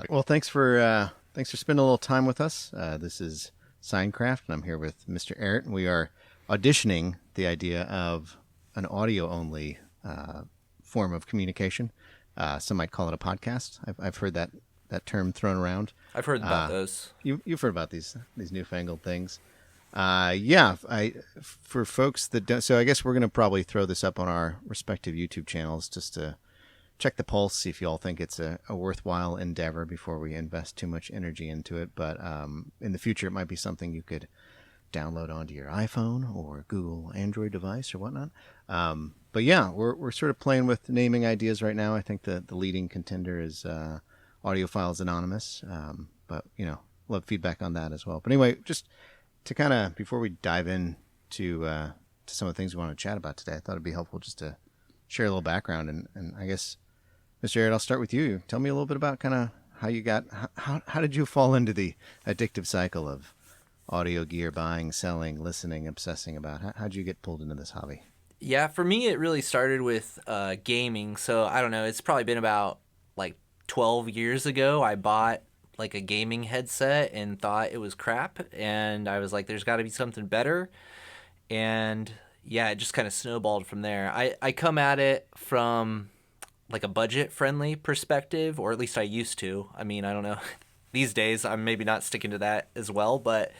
Well, thanks for spending a little time with us. This is Sine Craft, and I'm here with MrAyrit, and we are auditioning the idea of an audio-only form of communication. Some might call it a podcast. I've heard that term thrown around. I've heard about those. You've heard about these newfangled things. For folks that don't, so I guess we're going to probably throw this up on our respective YouTube channels just to check the pulse, see if you all think it's a worthwhile endeavor before we invest too much energy into it. But in the future, it might be something you could download onto your iPhone or Google Android device or whatnot. But yeah, we're sort of playing with naming ideas right now. I think the leading contender is Audiophiles Anonymous. But love feedback on that as well. But anyway, just to kind of, before we dive in to some of the things we want to chat about today, I thought it'd be helpful just to share a little background. And I guess, MrAyrit, I'll start with you. Tell me a little bit about kind of how you got, how did you fall into the addictive cycle of audio gear buying, selling, listening, obsessing about? How'd you get pulled into this hobby? Yeah, for me, it really started with gaming. So I don't know, it's probably been about like 12 years ago. I bought like a gaming headset and thought it was crap. And I was like, there's got to be something better. And yeah, it just kind of snowballed from there. I come at it from like a budget-friendly perspective, or at least I used to. I mean, I don't know. These days, I'm maybe not sticking to that as well. But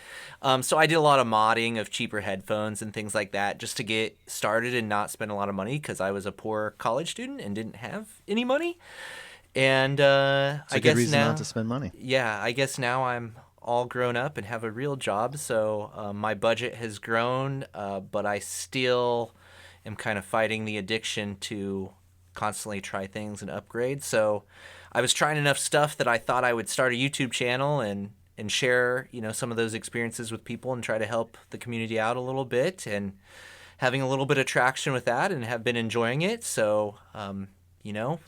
so I did a lot of modding of cheaper headphones and things like that just to get started and not spend a lot of money because I was a poor college student and didn't have any money. And It's I a good guess reason now, not to spend money. yeah, I guess now I'm all grown up and have a real job. So my budget has grown, but I still am kind of fighting the addiction to constantly try things and upgrade. So I was trying enough stuff that I thought I would start a YouTube channel and share, some of those experiences with people and try to help the community out a little bit, and having a little bit of traction with that and have been enjoying it. So,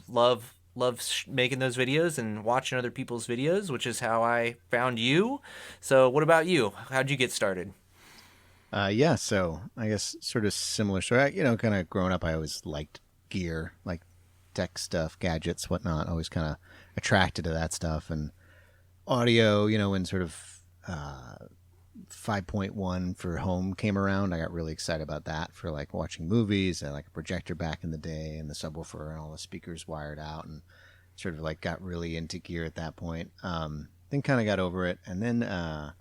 love making those videos and watching other people's videos, which is how I found you. So what about you? How'd you get started? So I guess sort of similar story. Kind of growing up, I always liked gear, like tech stuff, gadgets, whatnot. Always kind of attracted to that stuff. And audio, when sort of 5.1 for home came around, I got really excited about that for like watching movies. I had like a projector back in the day and the subwoofer and all the speakers wired out, and sort of like got really into gear at that point. Then kind of got over it. And then, I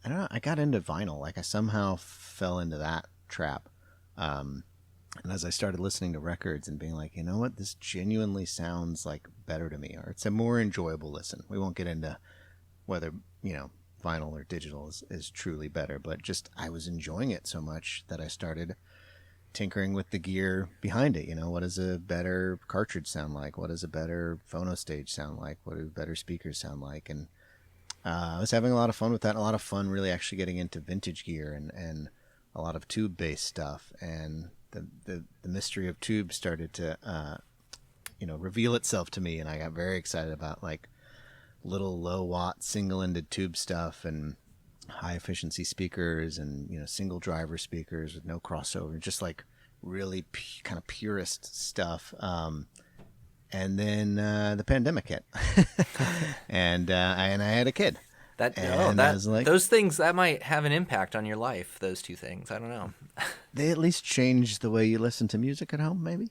don't know, I got into vinyl. Like I somehow fell into that trap. And as I started listening to records and being like, you know what, this genuinely sounds like better to me, or it's a more enjoyable listen. We won't get into whether, vinyl or digital is truly better, but just I was enjoying it so much that I started tinkering with the gear behind it. What does a better cartridge sound like? What does a better phono stage sound like? What do better speakers sound like? And I was having a lot of fun with that. A lot of fun really actually getting into vintage gear and a lot of tube-based stuff. And the mystery of tubes started to, reveal itself to me. And I got very excited about like little low-watt single-ended tube stuff and high-efficiency speakers and, single driver speakers with no crossover, just like really kind of purist stuff. And then the pandemic hit, and I had a kid. I was like, those things that might have an impact on your life. Those two things, I don't know. They at least changed the way you listen to music at home, maybe.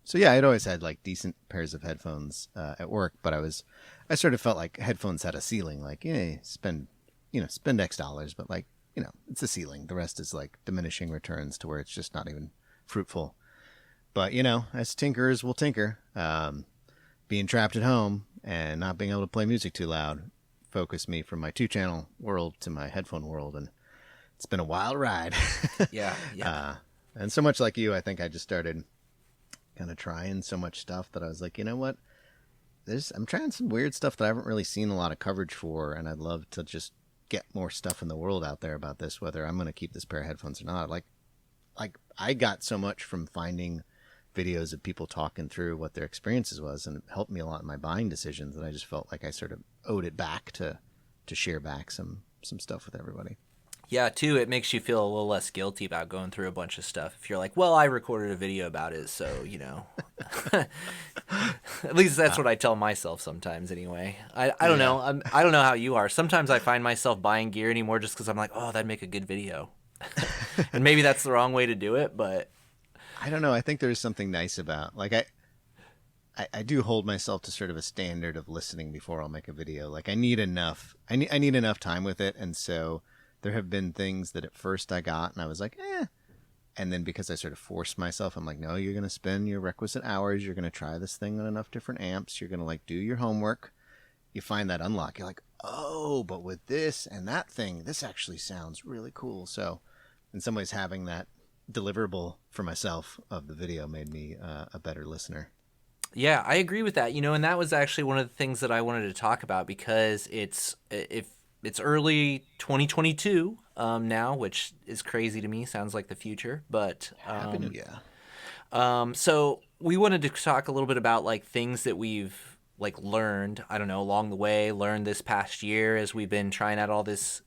So yeah, I'd always had like decent pairs of headphones at work, but I sort of felt like headphones had a ceiling. Like, spend X dollars, but like, it's a ceiling. The rest is like diminishing returns to where it's just not even fruitful. But, as tinkerers will tinker, being trapped at home and not being able to play music too loud focused me from my 2-channel world to my headphone world. And it's been a wild ride. Yeah. And so much like you, I think I just started kind of trying so much stuff that I was like, you know what? I'm trying some weird stuff that I haven't really seen a lot of coverage for, and I'd love to just get more stuff in the world out there about this, whether I'm going to keep this pair of headphones or not. Like I got so much from finding videos of people talking through what their experiences was, and it helped me a lot in my buying decisions, that I just felt like I sort of owed it back to share back some stuff with everybody. Yeah, too, it makes you feel a little less guilty about going through a bunch of stuff. If you're like, well, I recorded a video about it, so, At least that's what I tell myself sometimes anyway. I don't Yeah. know. I don't know how you are. Sometimes I find myself buying gear anymore just because I'm like, oh, that'd make a good video. And maybe that's the wrong way to do it, but I don't know. I think there's something nice about like I do hold myself to sort of a standard of listening before I'll make a video. Like I need enough. I need enough time with it, and so there have been things that at first I got and I was like, eh. And then because I sort of forced myself, I'm like, no, you're going to spend your requisite hours. You're going to try this thing on enough different amps. You're going to like do your homework. You find that unlock. You're like, oh, but with this and that thing, this actually sounds really cool. So in some ways, having that deliverable for myself of the video made me a better listener. yeah, I agree with that. And that was actually one of the things that I wanted to talk about because it's early 2022 now, which is crazy to me. Sounds like the future, but Happy New Year. so we wanted to talk a little bit about like things that we've like learned, I don't know, along the way, learned this past year as we've been trying out all this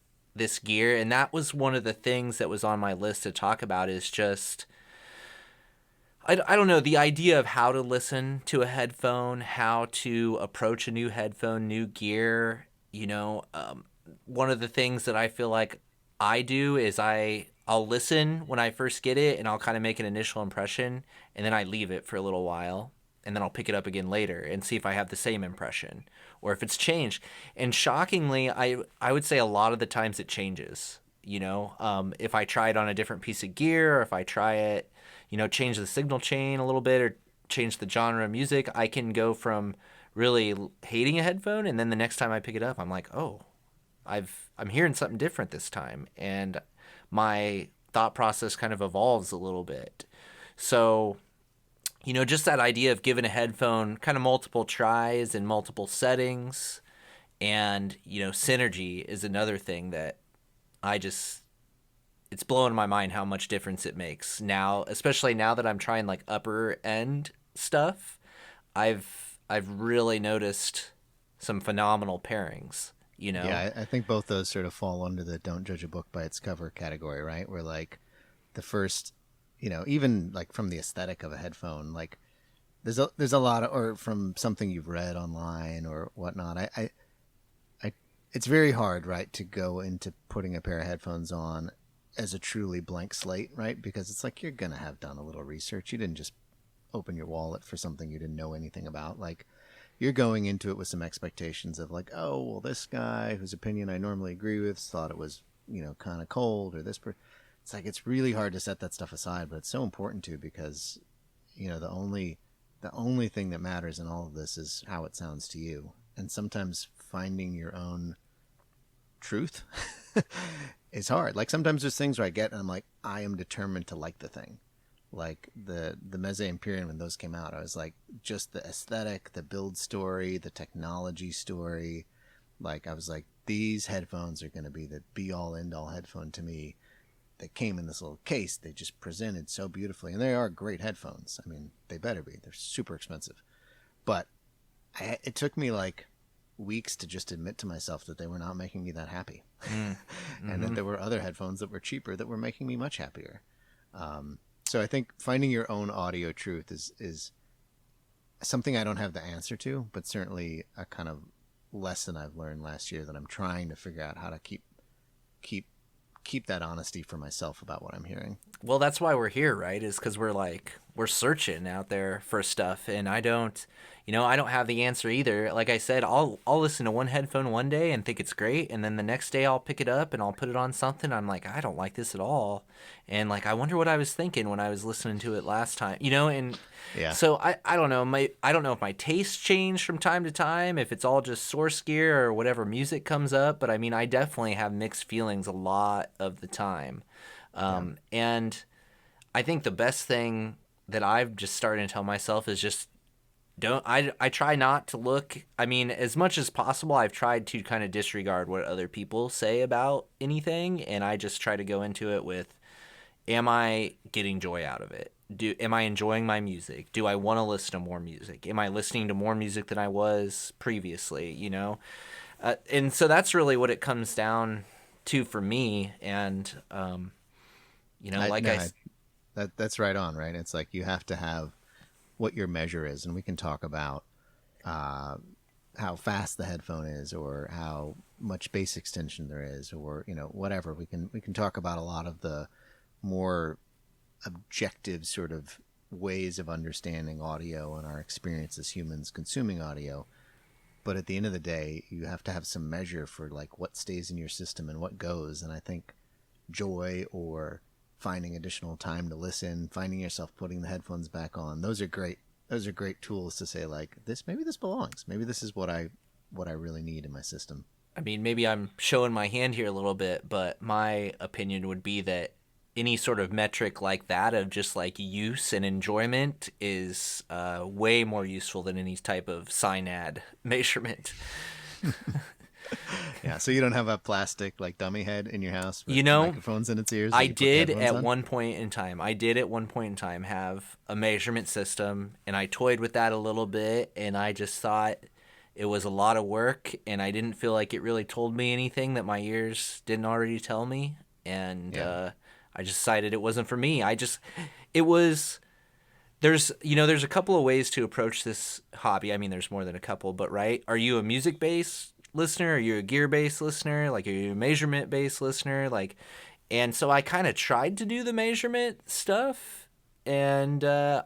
gear. And that was one of the things that was on my list to talk about is just, I don't know, the idea of how to listen to a headphone, how to approach a new headphone, new gear. One of the things that I feel like I do is I'll listen when I first get it and I'll kind of make an initial impression and then I leave it for a little while and then I'll pick it up again later and see if I have the same impression or if it's changed. And shockingly, I would say a lot of the times it changes. If I try it on a different piece of gear or if I try it, change the signal chain a little bit or change the genre of music, I can go from really hating a headphone and then the next time I pick it up, I'm like, oh, I'm hearing something different this time, and my thought process kind of evolves a little bit. So, just that idea of giving a headphone kind of multiple tries and multiple settings, and synergy is another thing that it's blowing my mind how much difference it makes now, especially now that I'm trying like upper end stuff. I've really noticed some phenomenal pairings. Yeah, I think both those sort of fall under the don't judge a book by its cover category, right? Where like the first, even like from the aesthetic of a headphone, like there's a lot of, or from something you've read online or whatnot. I it's very hard, right, to go into putting a pair of headphones on as a truly blank slate, right? Because it's like you're gonna have done a little research. You didn't just open your wallet for something you didn't know anything about. Like you're going into it with some expectations of like, oh, well, this guy whose opinion I normally agree with thought it was, kind of cold, or it's like, it's really hard to set that stuff aside, but it's so important to, because, the only thing that matters in all of this is how it sounds to you. And sometimes finding your own truth is hard. Like sometimes there's things where I get and I'm like, I am determined to like the thing. Like the Meze Imperium, when those came out, I was like, just the aesthetic, the build story, the technology story. Like I was like, these headphones are going to be the be all end all headphone to me. They came in this little case. They just presented so beautifully, and they are great headphones. I mean, they better be. They're super expensive, but it took me like weeks to just admit to myself that they were not making me that happy, and that there were other headphones that were cheaper that were making me much happier. So I think finding your own audio truth is something I don't have the answer to, but certainly a kind of lesson I've learned last year that I'm trying to figure out how to keep that honesty for myself about what I'm hearing. Well, that's why we're here, right? Is because we're searching out there for stuff, and I don't have the answer either. Like I said, I'll listen to one headphone one day and think it's great, and then the next day I'll pick it up and I'll put it on something. I'm like, I don't like this at all, and like I wonder what I was thinking when I was listening to it last time, and Yeah. So I don't know. I don't know if my tastes change from time to time, if it's all just source gear or whatever music comes up. But I mean, I definitely have mixed feelings a lot of the time. And I think the best thing that I've just started to tell myself is just I try not to look. I mean, as much as possible, I've tried to kind of disregard what other people say about anything. And I just try to go into it with, am I getting joy out of it? Am I enjoying my music? Do I want to listen to more music? Am I listening to more music than I was previously? And so that's really what it comes down to for me. And that's right on, right? It's like you have to have what your measure is, and we can talk about how fast the headphone is, or how much bass extension there is, or whatever. We can talk about a lot of the more objective sort of ways of understanding audio and our experience as humans consuming audio. But at the end of the day, you have to have some measure for like what stays in your system and what goes. And I think joy, or finding additional time to listen, finding yourself putting the headphones back on, those are great tools to say like, maybe this belongs. Maybe this is what I really need in my system. I mean, maybe I'm showing my hand here a little bit, but my opinion would be that any sort of metric like that of just like use and enjoyment is way more useful than any type of SINAD measurement. Yeah, so you don't have a plastic like dummy head in your house with microphones in its ears? I did at one point in time. Have a measurement system, and I toyed with that a little bit, and I just thought it was a lot of work, and I didn't feel like it really told me anything that my ears didn't already tell me, and I just decided it wasn't for me. There's a couple of ways to approach this hobby. I mean, there's more than a couple, but right? Are you a music-based listener? Are you a gear-based listener? Like, are you a measurement-based listener? Like, and so I kind of tried to do the measurement stuff, and I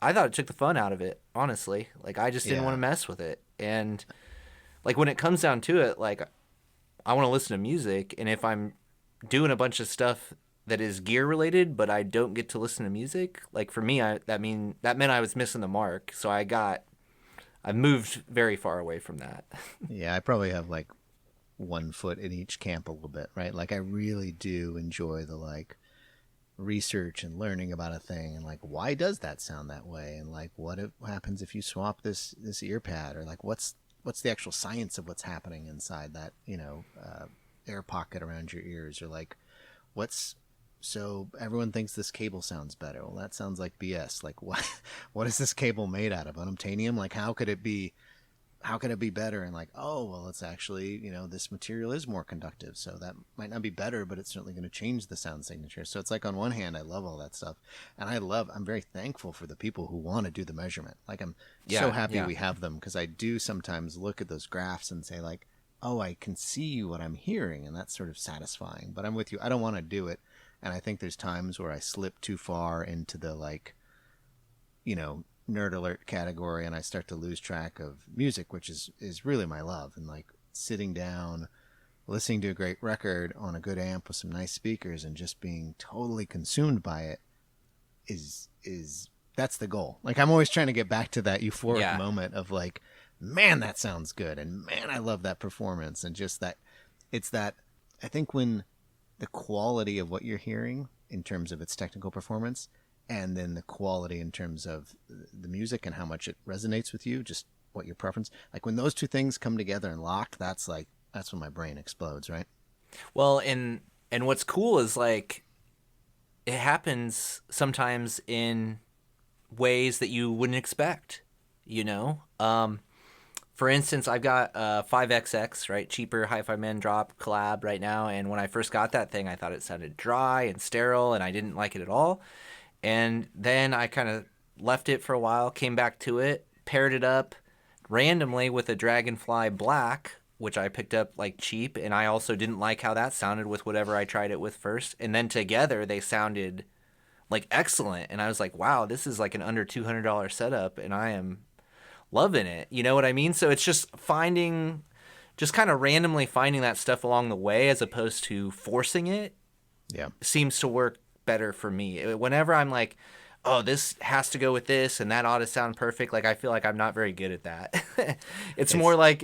thought it took the fun out of it, honestly. Like, I just didn't want to mess with it. And like, when it comes down to it, like, I want to listen to music, and if I'm doing a bunch of stuff that is gear related, but I don't get to listen to music, like, for me, that meant I was missing the mark. So I moved very far away from that. Yeah, I probably have like one foot in each camp a little bit, right? Like, I really do enjoy the like research and learning about a thing, and like, why does that sound that way, and like, what happens if you swap this ear pad, or like, what's the actual science of what's happening inside that air pocket around your ears, or like, so everyone thinks this cable sounds better. Well, that sounds like BS. Like, what is this cable made out of? Unobtainium? Like, how could it be better? And like, oh, well, it's actually, this material is more conductive, so that might not be better, but it's certainly going to change the sound signature. So it's like, on one hand, I love all that stuff, and I'm very thankful for the people who want to do the measurement. Like, I'm so happy we have them, because I do sometimes look at those graphs and say like, oh, I can see what I'm hearing, and that's sort of satisfying. But I'm with you. I don't want to do it. And I think there's times where I slip too far into the like, nerd alert category, and I start to lose track of music, which is really my love. And like, sitting down, listening to a great record on a good amp with some nice speakers, and just being totally consumed by it is that's the goal. Like, I'm always trying to get back to that euphoric moment of like, man, that sounds good, and man, I love that performance, and just that it's that. I think when the quality of what you're hearing in terms of its technical performance, and then the quality in terms of the music and how much it resonates with you, just what your preference, like, when those two things come together and lock, that's when my brain explodes, right? Well, and what's cool is like, it happens sometimes in ways that you wouldn't expect, For instance, I've got 5XX, right? Cheaper Hi-Fi Men drop collab right now. And when I first got that thing, I thought it sounded dry and sterile, and I didn't like it at all. And then I kind of left it for a while, came back to it, paired it up randomly with a Dragonfly Black, which I picked up like cheap. And I also didn't like how that sounded with whatever I tried it with first. And then together they sounded like excellent. And I was like, wow, this is like an under $200 setup, and I am loving it. You know what I mean? So it's just kind of randomly finding that stuff along the way, as opposed to forcing it. Yeah. Seems to work better for me. Whenever I'm like, oh, this has to go with this, and that ought to sound perfect, like, I feel like I'm not very good at that. It's more like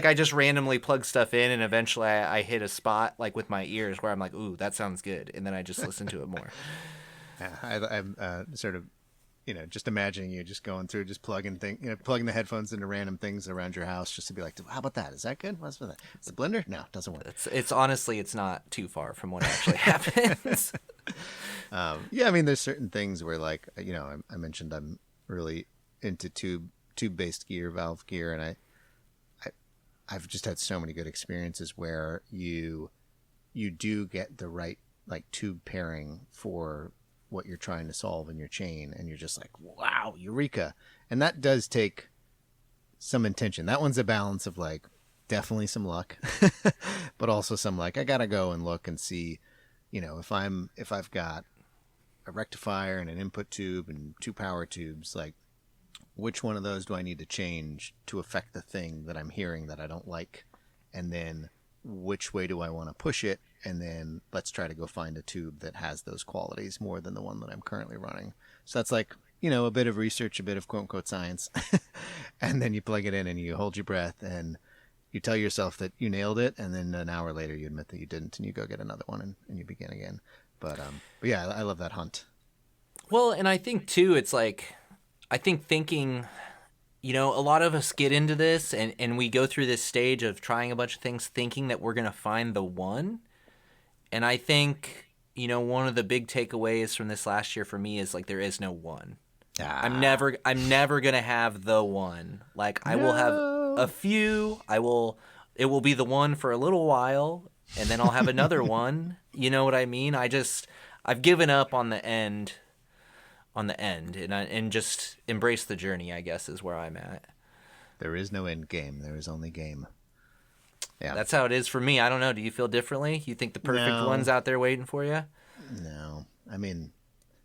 I just randomly plug stuff in, and eventually I hit a spot like with my ears where I'm like, ooh, that sounds good, and then I just listen to it more. Yeah, I'm sort of, just imagining you just going through, just plugging the headphones into random things around your house, just to be like, how about that? Is that good? What's with that? Is it blender? No, it doesn't work. It's honestly, it's not too far from what actually happens. I mean, there's certain things where, like, I mentioned I'm really into tube-based gear, valve gear, and I've just had so many good experiences where you do get the right like tube pairing for what you're trying to solve in your chain, and you're just like, wow, eureka. And that does take some intention. That one's a balance of like definitely some luck, but also some like I gotta go and look and see, if I've got a rectifier and an input tube and two power tubes, like which one of those do I need to change to affect the thing that I'm hearing that I don't like, and then which way do I want to push it, and then let's try to go find a tube that has those qualities more than the one that I'm currently running. So that's like, a bit of research, a bit of quote unquote science. And then you plug it in and you hold your breath and you tell yourself that you nailed it, and then an hour later you admit that you didn't, and you go get another one and you begin again. But yeah, I love that hunt. Well, and I think too, it's like, I think thinking, a lot of us get into this and we go through this stage of trying a bunch of things thinking that we're going to find the one. And I think, one of the big takeaways from this last year for me is like, there is no one. I'm never going to have the one. Like I will have a few, it will be the one for a little while, and then I'll have another one. You know what I mean? I've given up on the end, and just embrace the journey, I guess, is where I'm at. There is no end game. There is only game. Yeah. That's how it is for me. I don't know. Do you feel differently? You think the perfect one's out there waiting for you? No. I mean,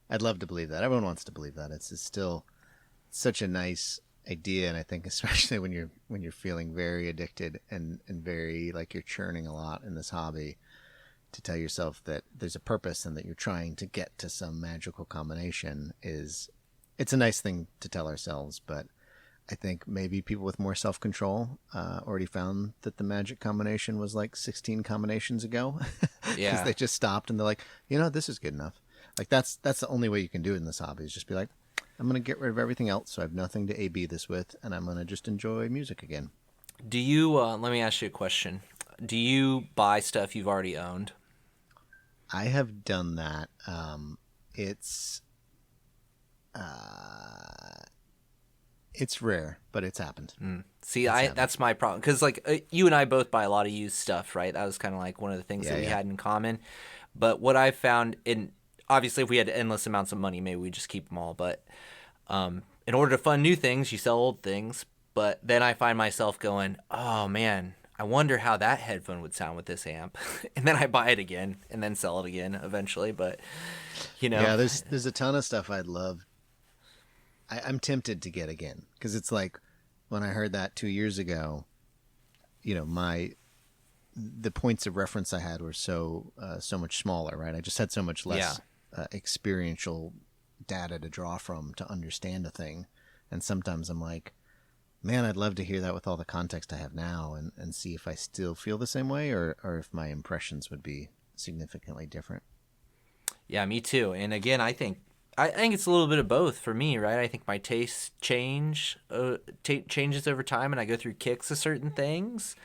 I'd love to believe that. Everyone wants to believe that. It's still such a nice idea, and I think especially when you're feeling very addicted and very like you're churning a lot in this hobby, to tell yourself that there's a purpose and that you're trying to get to some magical combination it's a nice thing to tell ourselves. But I think maybe people with more self-control already found that the magic combination was like 16 combinations ago. Yeah. Because they just stopped and they're like, this is good enough. Like that's the only way you can do it in this hobby, is just be like, I'm going to get rid of everything else so I have nothing to A-B this with, and I'm going to just enjoy music again. Do you, let me ask you a question. Do you buy stuff you've already owned? I have done that. It's rare, but it's happened. See, that's my problem. Because like you and I both buy a lot of used stuff, right? That was kind of like one of the things that we had in common. But what I've found, obviously if we had endless amounts of money, maybe we just keep them all. But in order to fund new things, you sell old things. But then I find myself going, oh man, I wonder how that headphone would sound with this amp. And then I buy it again and then sell it again eventually. But, Yeah, there's a ton of stuff I'd love. I'm tempted to get again, because it's like when I heard that 2 years ago, the points of reference I had were so much smaller, right? I just had so much less experiential data to draw from to understand a thing. And sometimes I'm like, man, I'd love to hear that with all the context I have now and see if I still feel the same way or if my impressions would be significantly different. Yeah, me too. And again, I think it's a little bit of both for me, right? I think my tastes changes over time, and I go through kicks of certain things.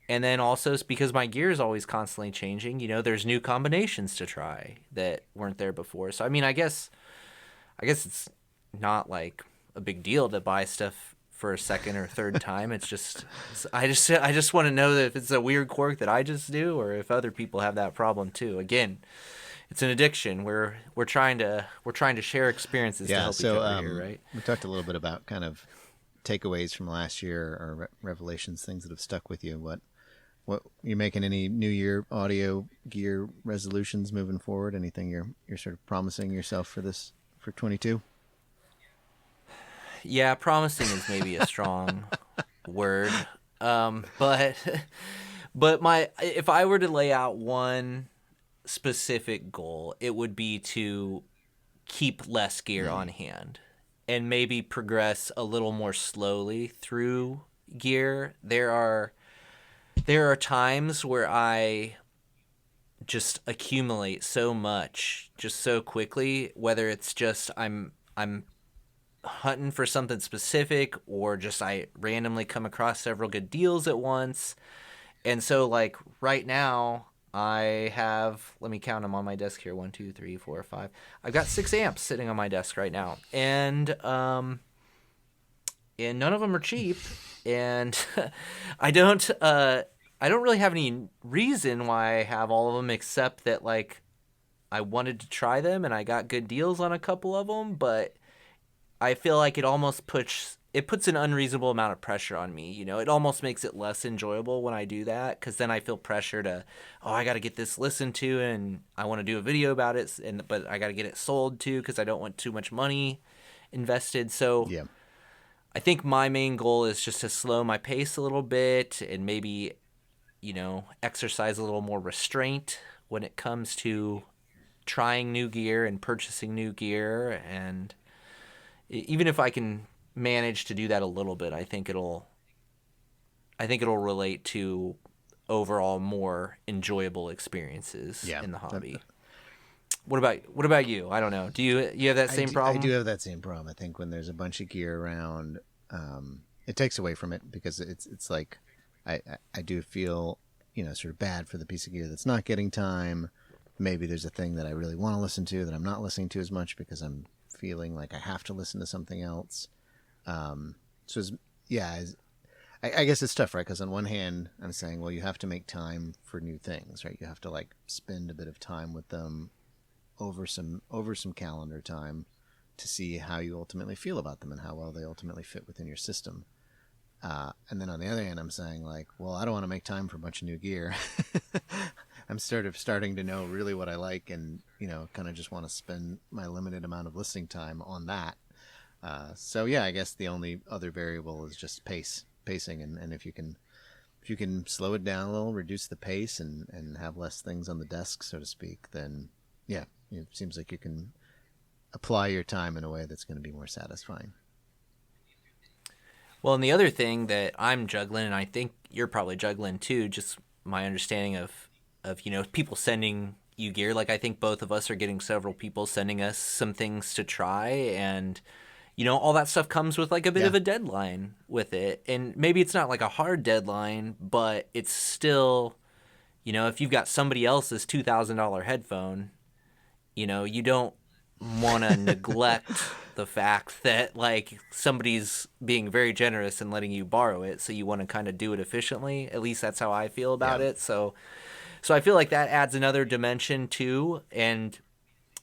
And then also it's because my gear is always constantly changing. There's new combinations to try that weren't there before. So, I mean, I guess it's not like a big deal to buy stuff for a second or third time. I just want to know that if it's a weird quirk that I just do, or if other people have that problem too. Again, it's an addiction. We're trying to share experiences to help each other here, right? We talked a little bit about kind of takeaways from last year or revelations, things that have stuck with you. What you making any New Year audio gear resolutions moving forward? Anything you're sort of promising yourself for 22? Yeah, promising is maybe a strong word. But if I were to lay out one specific goal, it would be to keep less gear on hand and maybe progress a little more slowly through gear. There are times where I just accumulate so much just so quickly, whether it's just I'm hunting for something specific or just I randomly come across several good deals at once. And so like right now I have, let me count them on my desk here. 1, 2, 3, 4, 5. I've got 6 amps sitting on my desk right now. And none of them are cheap. And I don't really have any reason why I have all of them, except that like I wanted to try them, and I got good deals on a couple of them, but I feel like it almost puts an unreasonable amount of pressure on me. It almost makes it less enjoyable when I do that, because then I feel pressure to, I got to get this listened to, and I want to do a video about it, but I got to get it sold too, because I don't want too much money invested. So Yeah. I think my main goal is just to slow my pace a little bit and maybe, exercise a little more restraint when it comes to trying new gear and purchasing new gear. And even if I can manage to do that a little bit, I think it'll relate to overall more enjoyable experiences in the hobby. What about you? I don't know. Do you have that same problem? I do have that same problem. I think when there's a bunch of gear around, it takes away from it, because it's like I do feel, sort of bad for the piece of gear that's not getting time. Maybe there's a thing that I really want to listen to that I'm not listening to as much because I'm feeling like I have to listen to something else. I guess it's tough, right? Because on one hand, I'm saying, well, you have to make time for new things, right? You have to like spend a bit of time with them over some calendar time to see how you ultimately feel about them and how well they ultimately fit within your system. And then on the other hand, I'm saying like, well, I don't want to make time for a bunch of new gear. I'm sort of starting to know really what I like, and kind of just want to spend my limited amount of listening time on that. I guess the only other variable is just pacing, and if you can slow it down a little, reduce the pace, and have less things on the desk, so to speak, then yeah, it seems like you can apply your time in a way that's going to be more satisfying. Well, and the other thing that I'm juggling, and I think you're probably juggling too, just my understanding of people sending you gear. Like, I think both of us are getting several people sending us some things to try, and all that stuff comes with like a bit of a deadline with it. And maybe it's not like a hard deadline, but it's still, if you've got somebody else's $2,000 headphone, you don't want to neglect the fact that like somebody's being very generous and letting you borrow it, so you want to kind of do it efficiently. At least that's how I feel about it. So I feel like that adds another dimension too. And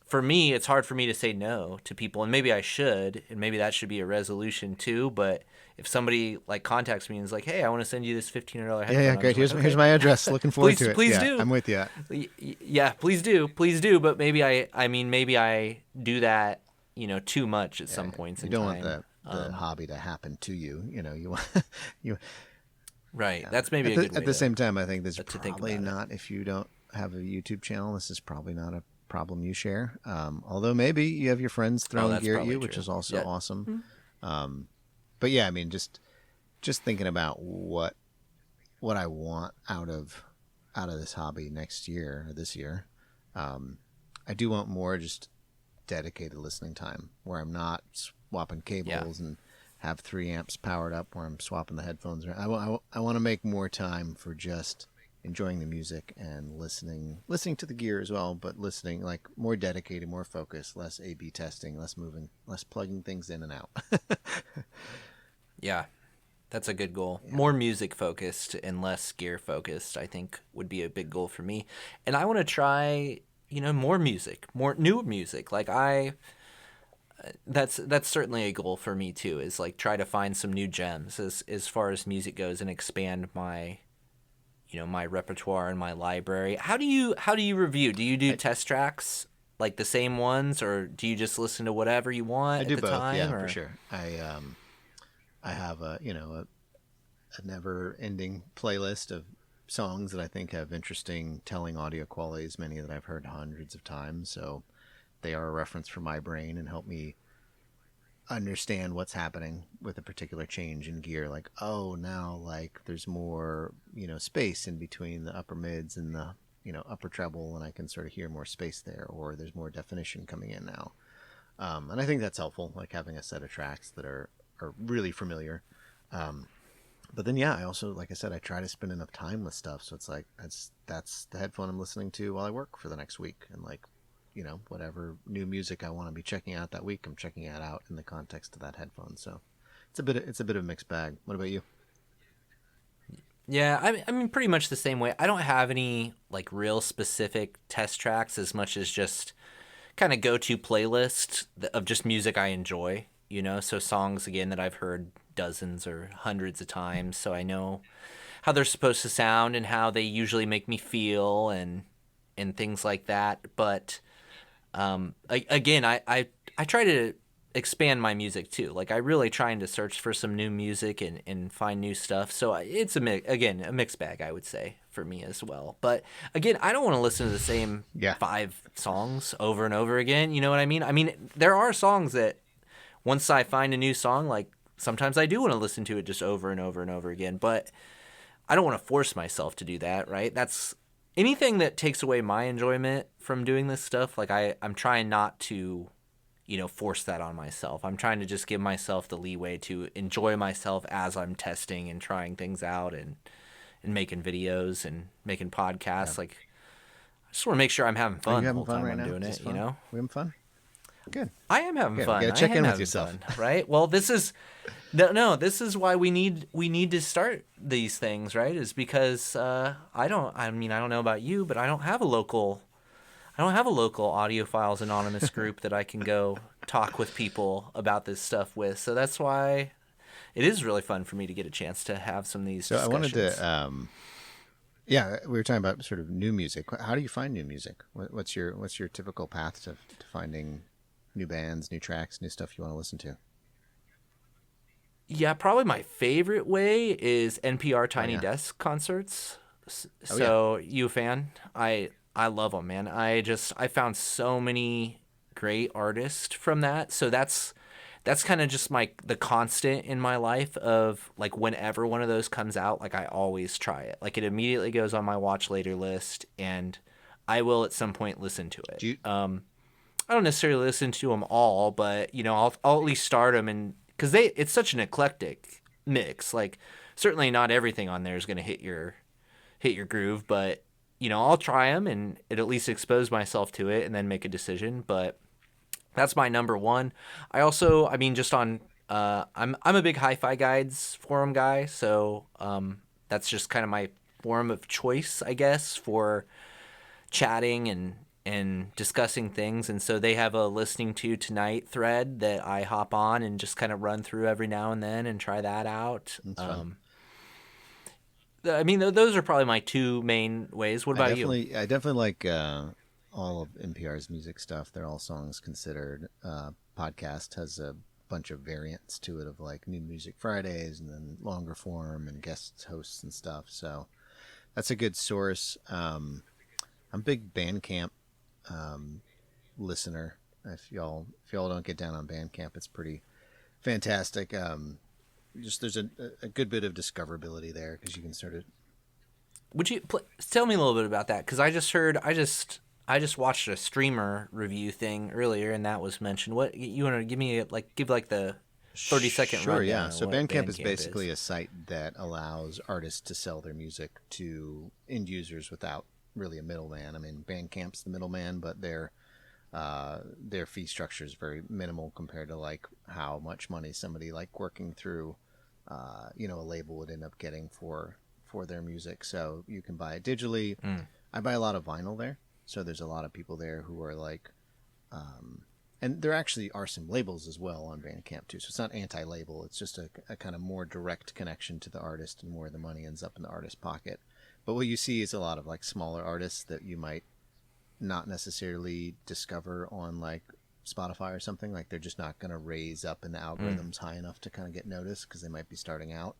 for me, it's hard for me to say no to people, and maybe I should, and maybe that should be a resolution too. But if somebody like contacts me and is like, "Hey, I want to send you this $1,500 headphone," yeah, great. Here's Here's my address. Looking forward to it. Please yeah, do. I'm with you. Yeah, please do. But maybe maybe I do that, too much at some points in time. You don't want the hobby to happen to you. You want you. Right. That's maybe a good way at the same time. I think this is to think probably about not, if you don't have a YouTube channel, this is probably not a problem you share. Although maybe you have your friends throwing gear at you, which is also awesome. Mm-hmm. But yeah, I mean, just thinking about what I want out of this hobby next year or this year. I do want more just dedicated listening time where I'm not swapping cables and have 3 amps powered up where I'm swapping the headphones. I want to make more time for just enjoying the music and listening to the gear as well, but listening like more dedicated, more focused, less A/B testing, less moving, less plugging things in and out. Yeah, that's a good goal. Yeah. More music focused and less gear focused, I think, would be a big goal for me. And I want to try, more music, more new music. Like that's certainly a goal for me too, is like try to find some new gems as far as music goes and expand my my repertoire and my library. How do you review? Do you do test tracks, like the same ones, or do you just listen to whatever you want at the time? Yeah, for sure. I have a never-ending playlist of songs that I think have interesting telling audio qualities, many that I've heard hundreds of times, so they are a reference for my brain and help me understand what's happening with a particular change in gear. Like, oh, now like there's more space in between the upper mids and the upper treble, and I can sort of hear more space there, or there's more definition coming in now. And I think that's helpful, like having a set of tracks that are really familiar. But then I also, like I said, I try to spend enough time with stuff, so it's like that's the headphone I'm listening to while I work for the next week, and like whatever new music I want to be checking out that week, I'm checking it out in the context of that headphone. So it's a bit of a mixed bag. What about you? Yeah, I mean, pretty much the same way. I don't have any like real specific test tracks as much as just kind of go-to playlist of just music I enjoy, you know? So songs, again, that I've heard dozens or hundreds of times, so I know how they're supposed to sound and how they usually make me feel and things like that. But again, I try to expand my music too. Like I really trying to search for some new music and find new stuff. So it's a mixed bag, I would say, for me as well. But again, I don't want to listen to the same Yeah. 5 songs over and over again. You know what I mean? I mean, there are songs that once I find a new song, like sometimes I do want to listen to it just over and over and over again. But I don't want to force myself to do that, right? That's anything that takes away my enjoyment from doing this stuff. Like I'm trying not to, you know, force that on myself. I'm trying to just give myself the leeway to enjoy myself as I'm testing and trying things out and making videos and making podcasts. Yeah. Like I just want to make sure I'm having Are fun you the having whole fun time right I'm now? doing Is this it, fun? you know? We having fun? Good. I am having Good. fun. You gotta check I am in with having yourself. fun, right? Well, this is no. This is why we need to start these things, right? Is because I don't. I mean, I don't know about you, but I don't have a local. I don't have a local Audiophiles Anonymous group that I can go talk with people about this stuff with. So that's why it is really fun for me to get a chance to have some of these So discussions. I wanted to, yeah, we were talking about sort of new music. How do you find new music? What's your typical path to finding new bands, new tracks, new stuff you want to listen to? Yeah, probably my favorite way is NPR Oh, Tiny yeah. Desk concerts. Oh, yeah. So you a fan? I love them, man. I found so many great artists from that. So that's kind of just the constant in my life of like whenever one of those comes out, like I always try it. Like it immediately goes on my watch later list, and I will at some point listen to it. Do you, I don't necessarily listen to them all, but you know, I'll at least start them, and because it's such an eclectic mix. Like certainly not everything on there is going to hit your groove, but you know, I'll try them and at least expose myself to it and then make a decision. But that's my number one. I mean, just on I'm a big hi-fi guides forum guy, so that's just kind of my forum of choice, I guess, for chatting and discussing things. And so they have a listening to tonight thread that I hop on and just kind of run through every now and then and try that out. that's fun. I mean, those are probably my 2 main ways. What about you? I definitely like all of NPR's music stuff. They're all songs considered. Podcast has a bunch of variants to it of like New Music Fridays and then longer form and guest hosts and stuff. So that's a good source. I'm a big BandCamp listener. If y'all don't get down on BandCamp, it's pretty fantastic. Just there's a good bit of discoverability there because you can sort of. Would you tell me a little bit about that? Because I just watched a streamer review thing earlier, and that was mentioned. What you want to give like the 30-second Sure, rundown yeah. of So what BandCamp is basically is. a site that allows artists to sell their music to end users without really a middleman. I mean, BandCamp's the middleman, but their fee structure is very minimal compared to like how much money somebody like working through a label would end up getting for their music. So you can buy it digitally. I buy a lot of vinyl there, so there's a lot of people there who are like and there actually are some labels as well on Bandcamp too, so it's not anti-label. It's just a kind of more direct connection to the artist and where the money ends up in the artist's pocket. But what you see is a lot of like smaller artists that you might not necessarily discover on like Spotify or something. Like they're just not going to raise up in the algorithms high enough to kind of get noticed because they might be starting out.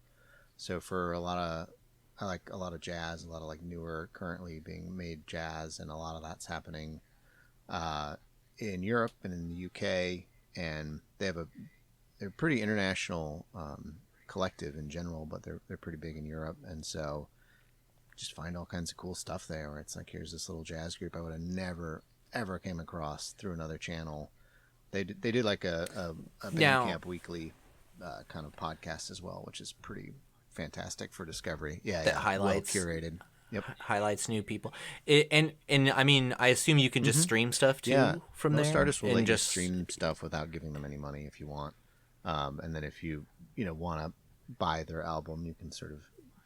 So for I like a lot of jazz, a lot of like newer currently being made jazz, and a lot of that's happening in Europe and in the UK, and they're pretty international collective in general, but they're pretty big in Europe, and so just find all kinds of cool stuff there. Where it's like, here's this little jazz group I would have never ever came across through another channel. They did like a Bandcamp weekly kind of podcast as well, which is pretty fantastic for discovery. Yeah, that highlights well curated. Yep. Highlights new people. And I mean, I assume you can just stream stuff too from most there. Artists will and let just you stream stuff without giving them any money if you want. And then if you want to buy their album, you can sort of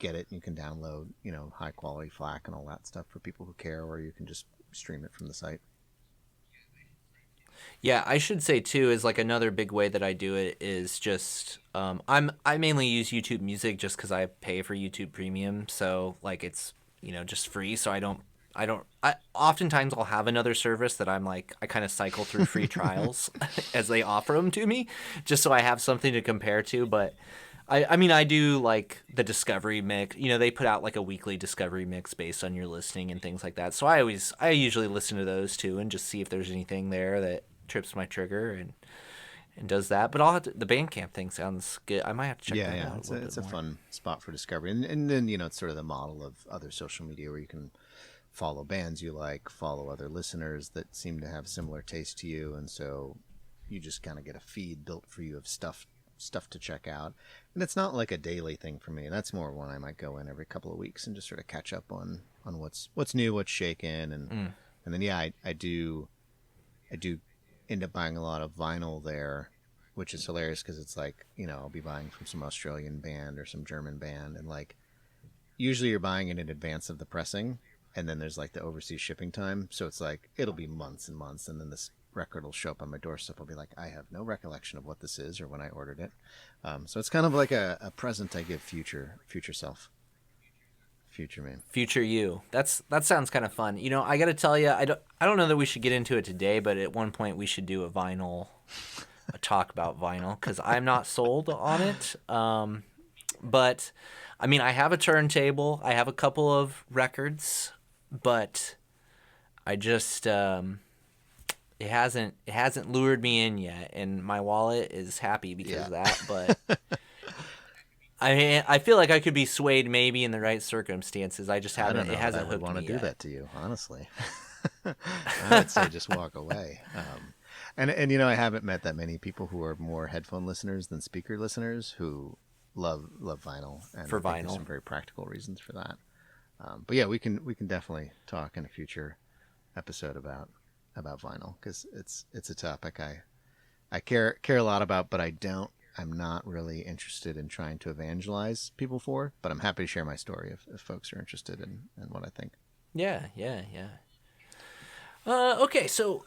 get it. You can download, high quality FLAC and all that stuff for people who care, or you can just stream it from the site. Yeah, I should say too is like another big way that I do it is just I mainly use YouTube Music just because I pay for YouTube Premium, so like it's just free, so I oftentimes I'll have another service that I'm like I kind of cycle through free trials as they offer them to me, just so I have something to compare to. But I mean I do like the Discovery mix. They put out like a weekly Discovery mix based on your listening and things like that. So I usually listen to those too and just see if there's anything there that trips my trigger and does that. But the BandCamp thing sounds good. I might have to check that out. It's a fun spot for discovery, and then it's sort of the model of other social media where you can follow bands you like, follow other listeners that seem to have similar taste to you, and so you just kind of get a feed built for you of stuff to check out. And it's not like a daily thing for me. That's more one I might go in every couple of weeks and just sort of catch up on what's new, what's shaken, and then I do end up buying a lot of vinyl there, which is hilarious because it's like, I'll be buying from some Australian band or some German band, and like usually you're buying it in advance of the pressing, and then there's like the overseas shipping time, so it's like it'll be months and months, and then this record will show up on my doorstep. I'll be like, I have no recollection of what this is or when I ordered it. So it's kind of like a present I give future self. Future me. Future you. That sounds kind of fun. I got to tell you, I don't know that we should get into it today, but at one point we should do a talk about vinyl, because I'm not sold on it. But I mean, I have a turntable, I have a couple of records, but I just it hasn't lured me in yet, and my wallet is happy because of that. But I mean, I feel like I could be swayed maybe in the right circumstances. I just haven't. It hasn't hooked me yet. I would want to do that to you, honestly. I would say just walk away. And I haven't met that many people who are more headphone listeners than speaker listeners who love vinyl, and for I think vinyl. There's some very practical reasons for that. But yeah, we can definitely talk in a future episode about vinyl, because it's a topic I care a lot about, but I'm not really interested in trying to evangelize people for, but I'm happy to share my story if folks are interested in what I think. Yeah. Okay, so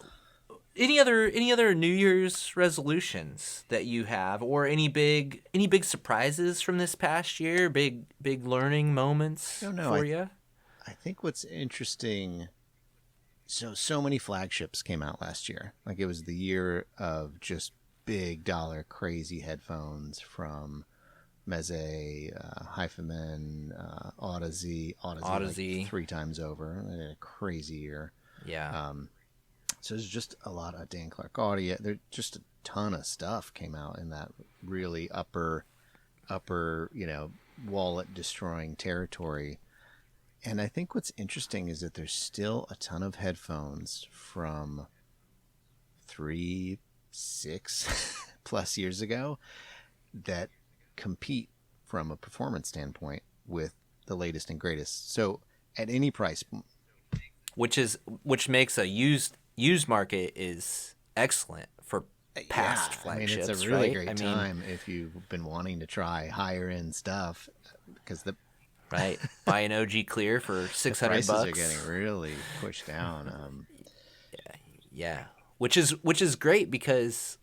any other New Year's resolutions that you have, or any big surprises from this past year, big learning moments for you? I think what's interesting, so many flagships came out last year. Like, it was the year of just big dollar crazy headphones from Meze, hifi, Audeze, like 3 times over. A crazy year. Yeah. So there's just a lot of Dan Clark audio. There just a ton of stuff came out in that really upper, wallet destroying territory. And I think what's interesting is that there's still a ton of headphones from 3-6 plus years ago that compete from a performance standpoint with the latest and greatest. So at any price, which makes a used market is excellent for past flagships. It's a really great time if you've been wanting to try higher end stuff, because buy an OG Clear for $600. Prices are getting really pushed down. Yeah. Which is great, because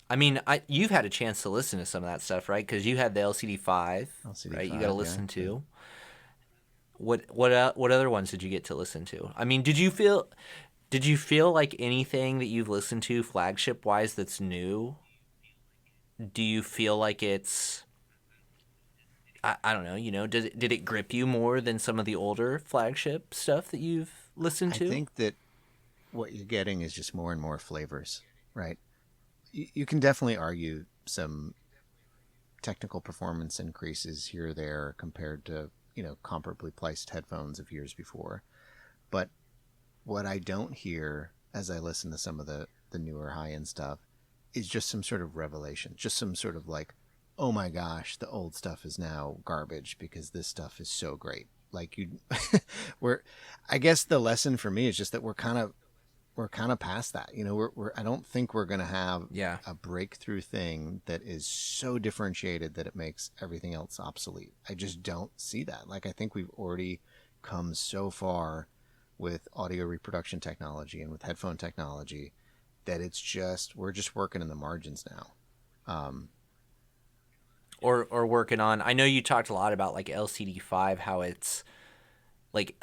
you've had a chance to listen to some of that stuff, right? Because you had the LCD5, right? You got to listen to. What other ones did you get to listen to? I mean, did you feel like anything that you've listened to flagship wise that's new? Do you feel like it's, I don't know, did it grip you more than some of the older flagship stuff that you've listened to? I think that what you're getting is just more and more flavors, right? You can definitely argue some technical performance increases here or there compared to, comparably priced headphones of years before. But what I don't hear as I listen to some of the newer high-end stuff is just some sort of revelation, just some sort of like, oh my gosh, the old stuff is now garbage because this stuff is so great. Like I guess the lesson for me is just that we're kind of we're kind of past that. You know, I don't think we're going to have Yeah. a breakthrough thing that is so differentiated that it makes everything else obsolete. I just don't see that. Like, I think we've already come so far with audio reproduction technology and with headphone technology that we're just working in the margins now. Or working on, I know you talked a lot about like LCD5, how it's like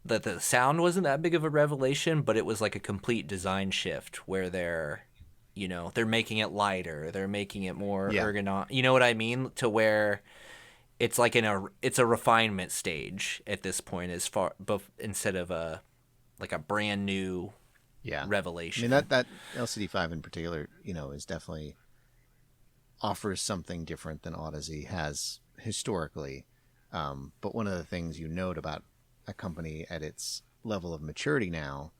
that the sound wasn't that big of a revelation, but it was like a complete design shift where they're making it lighter, they're making it more ergonomic. You know what I mean? To where it's like it's a refinement stage at this point, as far, but instead of a brand new revelation. I mean, that LCD5 in particular, is definitely offers something different than Odyssey has historically. But one of the things you note about a company at its level of maturity now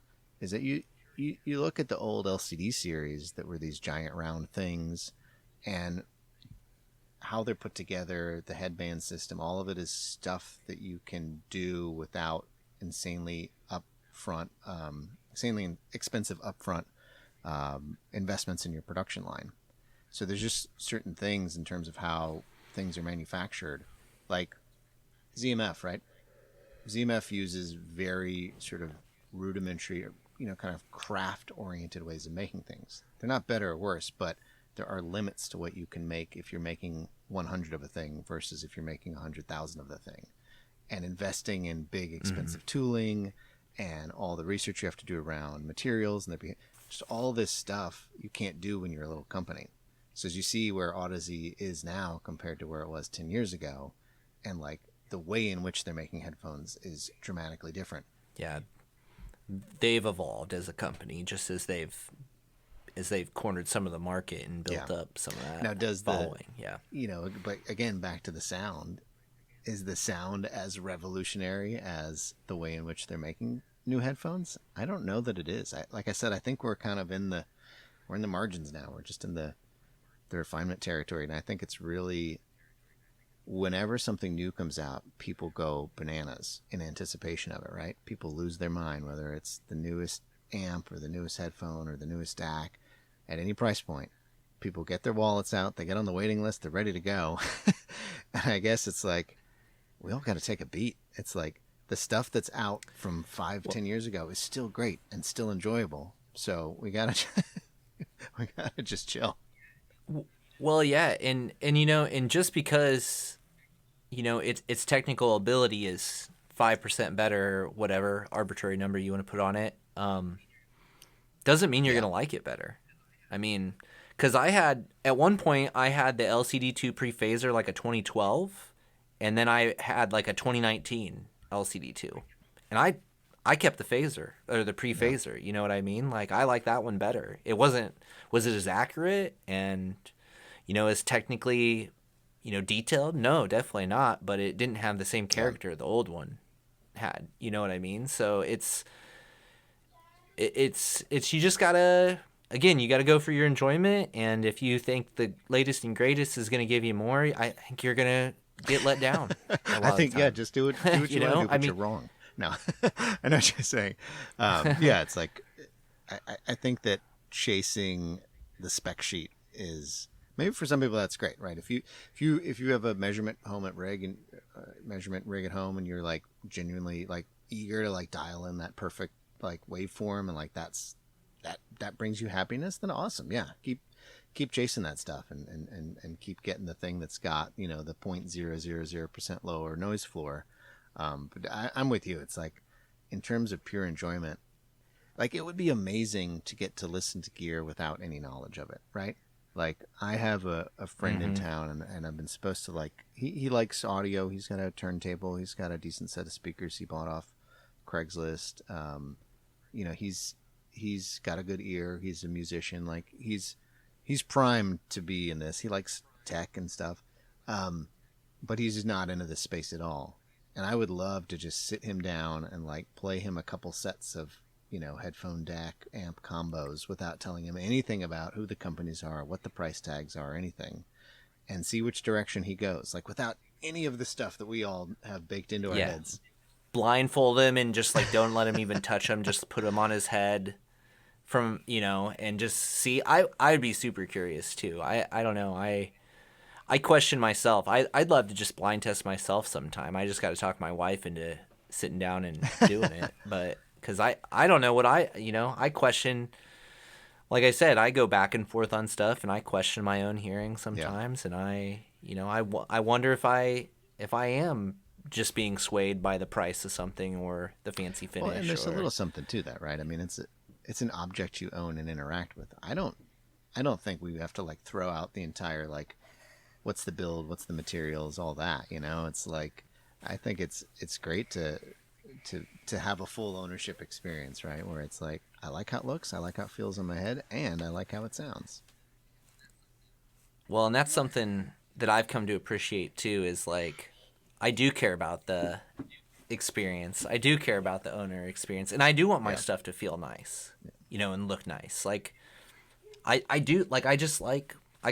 is that you look at the old LCD series that were these giant round things, and how they're put together, the headband system, all of it is stuff that you can do without insanely expensive upfront investments in your production line. So there's just certain things in terms of how things are manufactured, like ZMF, right? ZMF uses very sort of rudimentary, kind of craft-oriented ways of making things. They're not better or worse, but there are limits to what you can make if you're making 100 of a thing versus if you're making 100,000 of the thing. And investing in big, expensive tooling and all the research you have to do around materials and just all this stuff you can't do when you're a little company. So as you see where Odyssey is now compared to where it was 10 years ago, and like the way in which they're making headphones is dramatically different. Yeah, they've evolved as a company, just as they've cornered some of the market and built up some of that now, does following. But again, back to the sound. Is the sound as revolutionary as the way in which they're making new headphones? I don't know that it is. Like I said, I think we're kind of in the margins now. We're just in the refinement territory, and I think it's really, whenever something new comes out, people go bananas in anticipation of it, right? People lose their mind, whether it's the newest amp or the newest headphone or the newest DAC at any price point. People get their wallets out, they get on the waiting list, they're ready to go. And I guess it's like, we all got to take a beat. It's like the stuff that's out from 10 years ago is still great and still enjoyable. So we got to just chill. Well, yeah, and just because its technical ability is 5% better, whatever arbitrary number you want to put on it, doesn't mean you're gonna like it better. I mean, because at one point I had the LCD2 pre-phaser like a 2012, and then I had like a 2019 LCD2, and I kept the phaser or the pre-phaser. You know what I mean? Like, I like that one better. Was it as accurate and as technically detailed? No, definitely not. But it didn't have the same character the old one had. You know what I mean? So it's you just gotta, again, you gotta go for your enjoyment. And if you think the latest and greatest is gonna give you more, I think you're gonna get let down. I think just do what you want to do, but you're wrong. No, I know what you're saying. It's like I think that chasing the spec sheet is, maybe for some people that's great, right? If you have a measurement rig at home, and you're like genuinely like eager to like dial in that perfect like waveform, and like that brings you happiness, then awesome. Yeah, keep chasing that stuff and keep getting the thing that's got the 0.000% lower noise floor. But I'm with you. It's like, in terms of pure enjoyment, like, it would be amazing to get to listen to gear without any knowledge of it, right? Like, I have a friend in town, and I've been supposed to, like, he likes audio. He's got a turntable. He's got a decent set of speakers he bought off Craigslist. He's got a good ear. He's a musician. Like, he's primed to be in this. He likes tech and stuff. But he's not into this space at all. And I would love to just sit him down and like play him a couple sets of, headphone DAC amp combos without telling him anything about who the companies are, what the price tags are, anything, and see which direction he goes. Like, without any of the stuff that we all have baked into our heads. Blindfold him and just like don't let him even touch him. Just put him on his head. from, and just see. I'd be super curious too. I don't know. I question myself. I'd love to just blind test myself sometime. I just got to talk my wife into sitting down and doing it. But because I don't know what I question. Like I said, I go back and forth on stuff, and I question my own hearing Yeah. sometimes, and I wonder if I am just being swayed by the price of something or the fancy finish. Well, and there's a little something to that, right? I mean, it's an object you own and interact with. I don't think we have to like throw out the entire like what's the build, what's the materials, all that. It's like I think it's great to have a full ownership experience, right? Where it's like I like how it looks, I like how it feels in my head, and I like how it sounds. Well, and that's something that I've come to appreciate too. Is like I do care about the experience. I do care about the owner experience, and I do want my Yeah. stuff to feel nice, and look nice. Like I do. Like I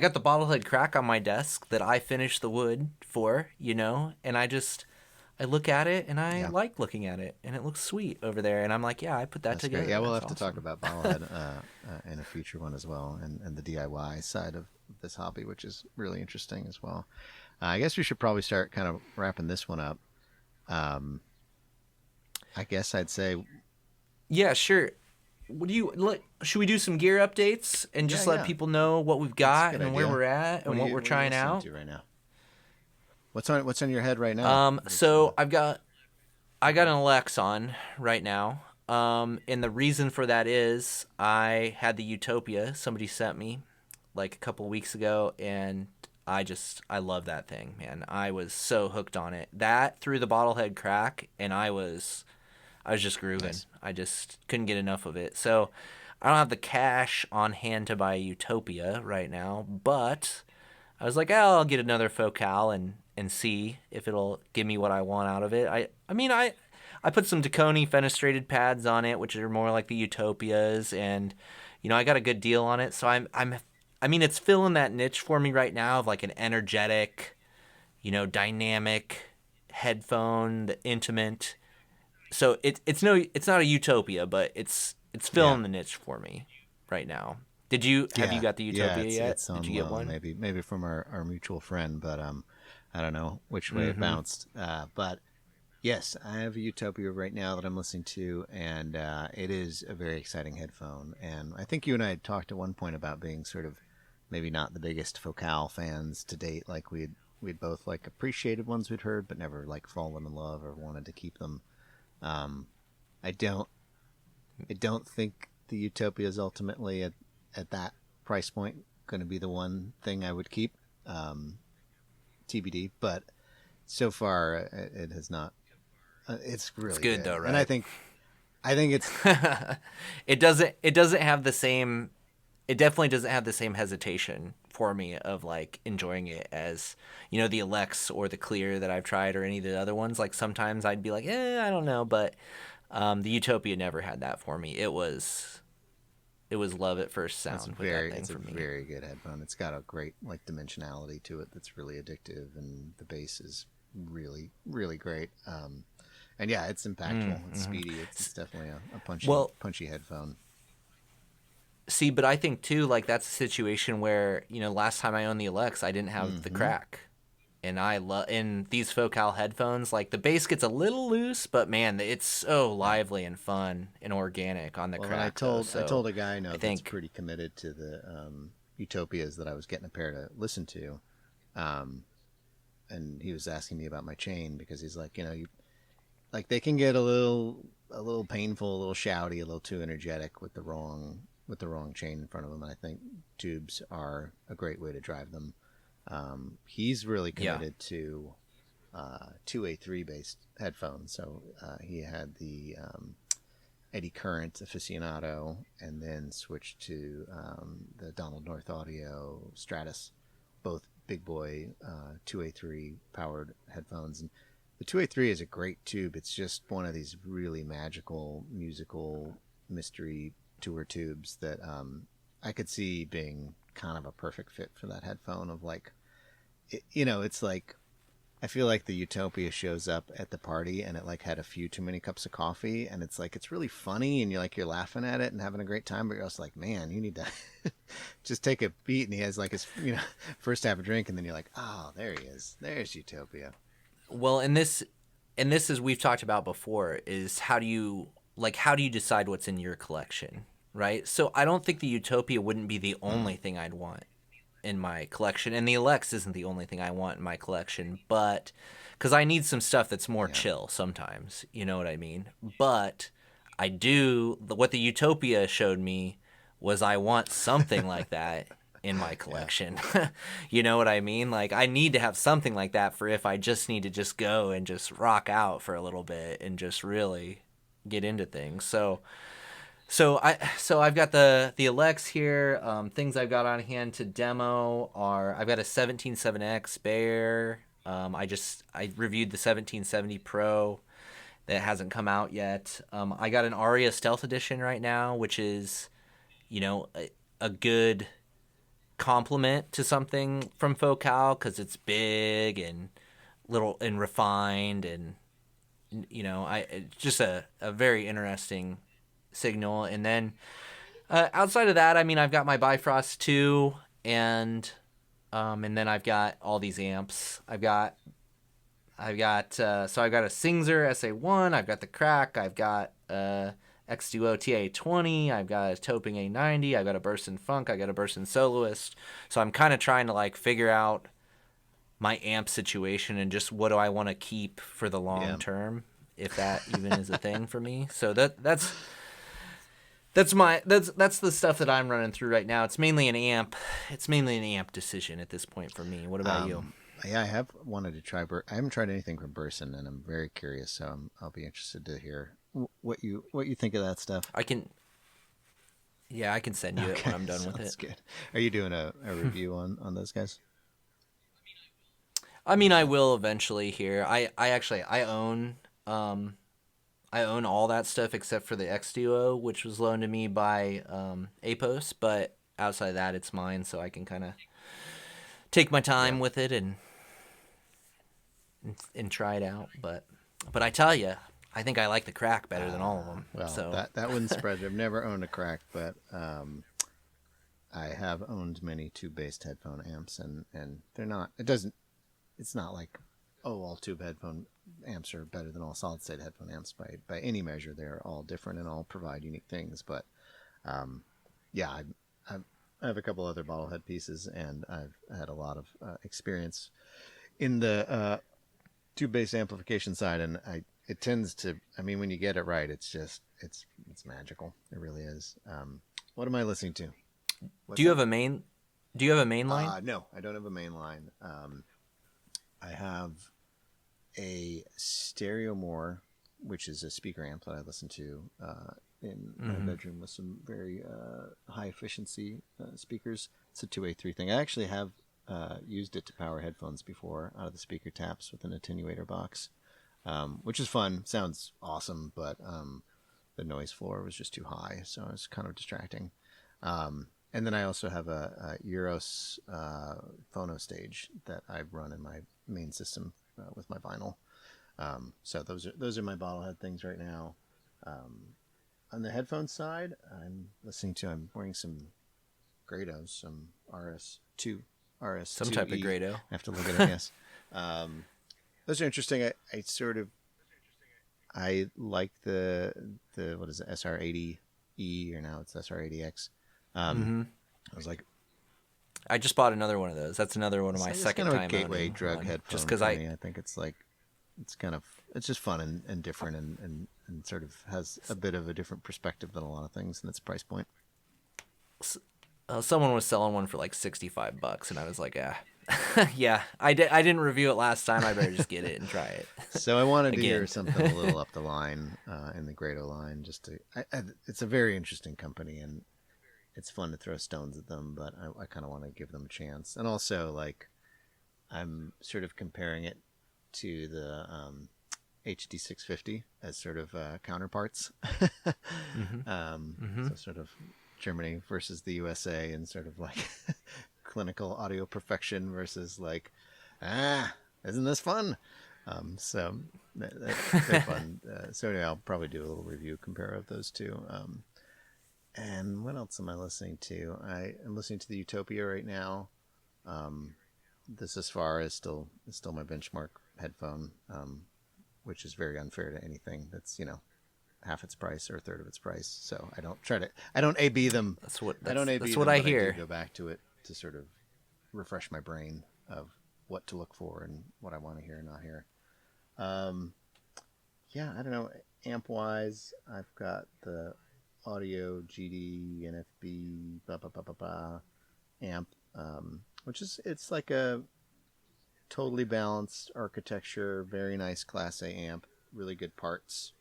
got the bottlehead crack on my desk that I finished the wood for, and I look at it and I Yeah. like looking at it, and it looks sweet over there, and I'm like, yeah, I put that That's together. great. Yeah, we'll That's have to talk awesome. about Bottlehead in a future one as well, and the DIY side of this hobby, which is really interesting as well. I guess we should probably start kind of wrapping this one up. Um, I guess I'd say, Yeah, sure. What do you like? Should we do some gear updates and yeah, just let yeah, people know what we've that's a got good and where idea. we're at and what we're What are you trying listening out? to right now? What's on your head right now? So I got an Alex on right now. And the reason for that is I had the Utopia somebody sent me like a couple weeks ago, and I love that thing, man. I was so hooked on it. That through the bottlehead crack, and I was just grooving. Nice. I just couldn't get enough of it. So I don't have the cash on hand to buy Utopia right now, but I was like, oh, I'll get another Focal and see if it'll give me what I want out of it. I put some Taconi fenestrated pads on it, which are more like the Utopias, and I got a good deal on it. So it's filling that niche for me right now of like an energetic, dynamic headphone, the intimate. So it's not a Utopia, but it's Yeah, filling the niche for me right now. Have you yeah, got the yeah. Utopia yet? It's Did on you get loan, one? maybe from our mutual friend, but I don't know which way it Mm-hmm. bounced. But yes, I have a Utopia right now that I'm listening to, and it is a very exciting headphone. And I think you and I had talked at one point about being sort of maybe not the biggest Focal fans to date. Like we'd both like appreciated ones we'd heard, but never like fallen in love or wanted to keep them. Um, I don't I don't think the Utopia is ultimately at that price point going to be the one thing I would keep. TBD, but so far it has not. It's It's really good good, though, and I right? think it's It doesn't have the same. It definitely doesn't have the same hesitation for me of like enjoying it as the Alex or the Clear that I've tried or any of the other ones. Like sometimes I'd be like, I don't know, but the Utopia never had that for me. It was love at first sound with that thing it's a for me. very good headphone. It's got a great like dimensionality to it that's really addictive, and the bass is really great. And yeah, it's impactful. It's Mm-hmm. speedy. It's definitely a Well, punchy headphone. see, but I think too, like that's a situation where last time I owned the Alex, I didn't have the Mm-hmm. crack, and I love in these Focal headphones. Like the bass gets a little loose, but man, it's so Yeah. lively and fun and organic on the Well, and I crack though. told So a guy I know I that's think, pretty committed to the Utopias that I was getting a pair to listen to, um, and he was asking me about my chain because he's like, you like they can get a little painful, a little shouty, a little too energetic with the wrong chain in front of them. And I think tubes are a great way to drive them. He's really yeah, committed to 2A3 based headphones, so he had the Eddy Current aficionado, and then switched to the Donald North Audio Stratus, both big boy 2A3 powered headphones. And the 2A3 is a great tube. It's just one of these really magical musical mystery tour tubes that I could see being kind of a perfect fit for that headphone. Of like, it's like I feel like the Utopia shows up at the party and it like had a few too many cups of coffee, and it's like it's really funny and you're laughing at it and having a great time, but you're also like, man, you need to just take a beat. And he has like his first half a drink, and then you're like, oh, there he is. There's Utopia. Well, and this is we've talked about before is how do you decide what's in your collection, right? So I don't think the Utopia wouldn't be the only thing I'd want in my collection, and the Alex isn't the only thing I want in my collection, but because I need some stuff that's more chill sometimes, you know what I mean? But I do what the Utopia showed me was I want something like that in my collection. You know what I mean? Like I need to have something like that for if I just need to just go and just rock out for a little bit and just really get into things. So I've got the Alex here. Things I've got on hand to demo are I've got a 17.7X Bear. I reviewed the 1770 Pro that hasn't come out yet. I got an Aria Stealth Edition right now, which is, a good complement to something from Focal because it's big and little and refined, and it's just a very interesting signal. And then outside of that, I mean, I've got my Bifrost 2, and then I've got all these amps. I've got a Singzer SA1, I've got the Crack, I've got X-Duo TA20, I've got a Toping A90, I've got a Burson Funk, I got a Burson Soloist. So I'm kind of trying to like figure out my amp situation and just what do I want to keep for the long term, if that even is a thing for me. So that's the stuff that I'm running through right now. It's mainly an amp decision at this point for me. What about you? Yeah, I have wanted to try. I haven't tried anything from Burson, and I'm very curious. So I'll be interested to hear what you think of that stuff. I can send you it when I'm done with it. That's good. Are you doing a review on those guys? I mean, I will eventually here. I own all that stuff except for the X-Duo, which was loaned to me by Apos, but outside of that, it's mine, so I can kind of take my time with it and try it out. But I tell you, I think I like the Crack better than all of them. Well, so that wouldn't surprise me. I've never owned a Crack, but I have owned many tube-based headphone amps, and they're not. It's not like all tube headphone amps are better than all solid-state headphone amps by any measure. They're all different and all provide unique things. But I have a couple other Bottlehead pieces, and I've had a lot of experience in the tube-based amplification side, and it tends to. I mean, when you get it right, it's magical. It really is. What am I listening to? Do you have a main line? No, I don't have a main line. I have a Stereo More, which is a speaker amp that I listen to in my bedroom with some very high efficiency speakers. It's a 2A3 thing. I actually have used it to power headphones before out of the speaker taps with an attenuator box, which is fun. Sounds awesome, but the noise floor was just too high, so it was kind of distracting. And then I also have a Euros phono stage that I run in my main system with my vinyl. So those are my Bottlehead things right now. On the headphone side, I'm wearing some Grados, some RS2, some type of Grado. I have to look at it. Yes. Those are interesting. I like the what is it, SR80E, or now it's SR80X. I was like, I just bought another one of those. That's another one of my second time. It's kind of a gateway drug headphone. Just because I think it's just fun and different and sort of has a bit of a different perspective than a lot of things, and its price point. Someone was selling one for like $65, and I was like, yeah, I didn't review it last time. I better just get it and try it. So I wanted to hear something a little up the line in the Grado line. It's a very interesting company, and it's fun to throw stones at them, but I kind of want to give them a chance. And also, like, I'm sort of comparing it to the HD650 as sort of counterparts. So sort of Germany versus the USA, and sort of like clinical audio perfection versus like, isn't this fun? So they're fun. So anyway, I'll probably do a little review compare of those two. And what else am I listening to? I am listening to the Utopia right now. This as far as still my benchmark headphone, which is very unfair to anything that's half its price or a third of its price. So I don't A/B them. That's what I hear. I do go back to it to sort of refresh my brain of what to look for and what I want to hear and not hear. Yeah, I don't know. Amp wise, I've got the Audio GD NFB amp, which it's like a totally balanced architecture, very nice Class A amp, really good parts,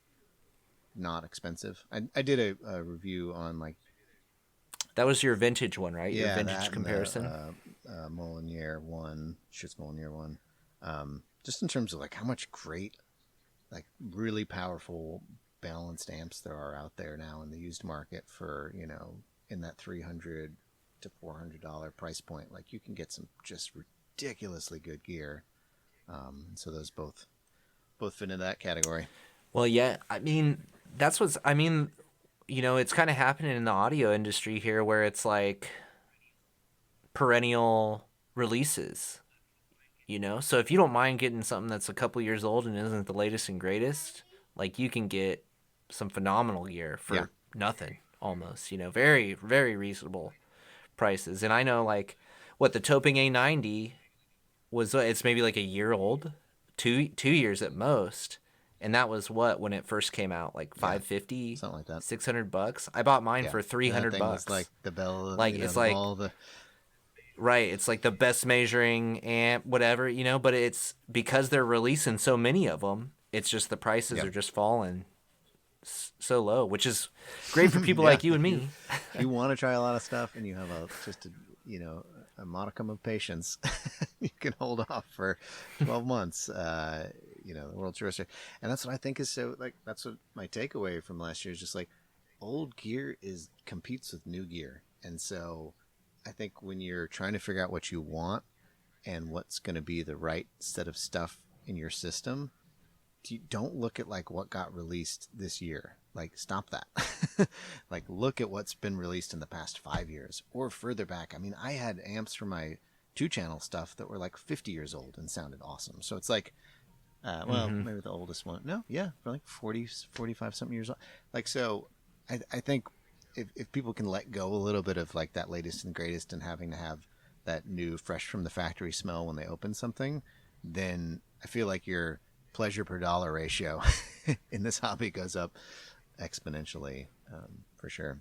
not expensive. I did a review on like that was your vintage one, right? Yeah, your vintage comparison. Molyneux one, Schutz Molyneux one. Just in terms of like how much great, like really powerful balanced amps there are out there now in the used market for in that $300 to $400 price point. Like you can get some just ridiculously good gear. So those both fit into that category. Well, yeah, I mean it's kind of happening in the audio industry here where it's like perennial releases. So if you don't mind getting something that's a couple years old and isn't the latest and greatest, like you can get some phenomenal gear for nothing almost, very, very reasonable prices. And I know like what the Toping A90 was, it's maybe like a year old, two years at most. And that was what, when it first came out, like $550, something like that, $600. I bought mine for $300. Was like the bell, like it's like all the... Right, it's like the best measuring amp, whatever, but it's because they're releasing so many of them, it's just the prices are just falling so low, which is great for people like you and me. If you want to try a lot of stuff and you have a modicum of patience, you can hold off for 12 months. The world's yours. And that's what I think is so, like, that's what my takeaway from last year is, just like old gear competes with new gear. And so I think when you're trying to figure out what you want and what's going to be the right set of stuff in your system, don't look at like what got released this year. Like, stop that. Like, look at what's been released in the past 5 years or further back. I mean, I had amps for my 2-channel stuff that were like 50 years old and sounded awesome. So it's like, maybe the oldest one. No, yeah, for like 40, 45 something years old. Like, so I think if people can let go a little bit of like that latest and greatest and having to have that new fresh from the factory smell when they open something, then I feel like your pleasure per dollar ratio in this hobby goes up exponentially, for sure.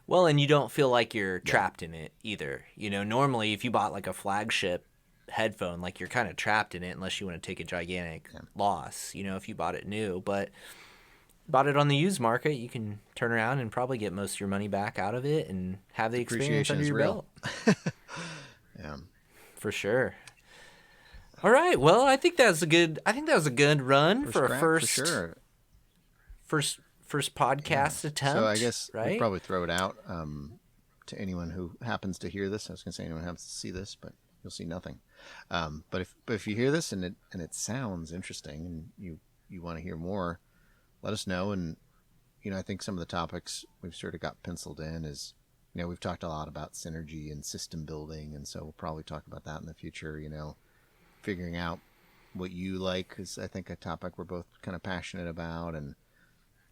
Well, and you don't feel like you're trapped in it either. Normally if you bought like a flagship headphone, like you're kind of trapped in it unless you want to take a gigantic loss, if you bought it new. But bought it on the used market, you can turn around and probably get most of your money back out of it and have the experience under your belt. Yeah, for sure. All right. Well, I think that was a good run for a first podcast attempt. So I guess right? we'll probably throw it out to anyone who happens to hear this. I was going to say anyone who happens to see this, but you'll see nothing. But if you hear this and it sounds interesting and you want to hear more, let us know. And I think some of the topics we've sort of got penciled in is, we've talked a lot about synergy and system building, and so we'll probably talk about that in the future. Figuring out what you like is, I think, a topic we're both kind of passionate about, and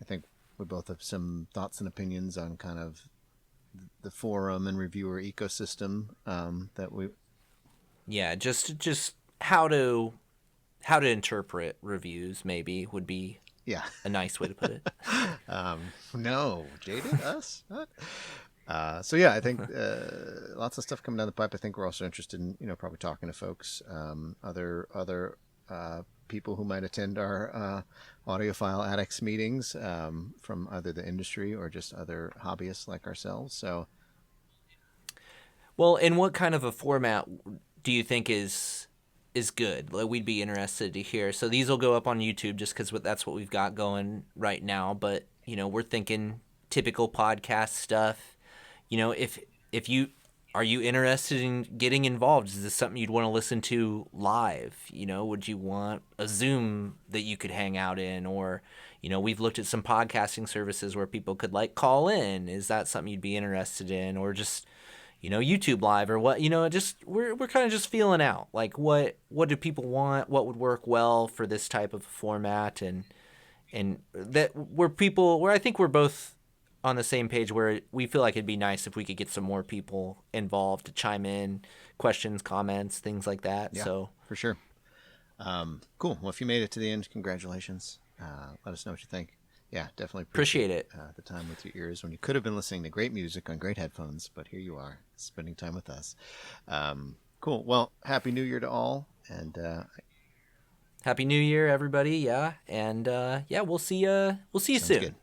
I think we both have some thoughts and opinions on kind of the forum and reviewer ecosystem that we. Yeah, just how to interpret reviews maybe would be a nice way to put it. No, jaded us. What? So yeah, I think lots of stuff coming down the pipe. I think we're also interested in probably talking to folks, other people who might attend our audiophile addicts meetings from either the industry or just other hobbyists like ourselves. So, well, and what kind of a format do you think is good? Like, we'd be interested to hear. So these will go up on YouTube just because that's what we've got going right now. But we're thinking typical podcast stuff. If you are you interested in getting involved? Is this something you'd want to listen to live? Would you want a Zoom that you could hang out in? Or, we've looked at some podcasting services where people could like call in. Is that something you'd be interested in? Or just, YouTube live or what? Just we're kind of just feeling out like what do people want? What would work well for this type of format? And that where I think we're both on the same page where we feel like it'd be nice if we could get some more people involved to chime in, questions, comments, things like that. Yeah, so for sure. Cool. Well, if you made it to the end, congratulations. Let us know what you think. Yeah, definitely appreciate it. The time with your ears when you could have been listening to great music on great headphones, but here you are spending time with us. Cool. Well, Happy New Year to all. And Happy New Year, everybody. Yeah. And we'll see you soon. Good.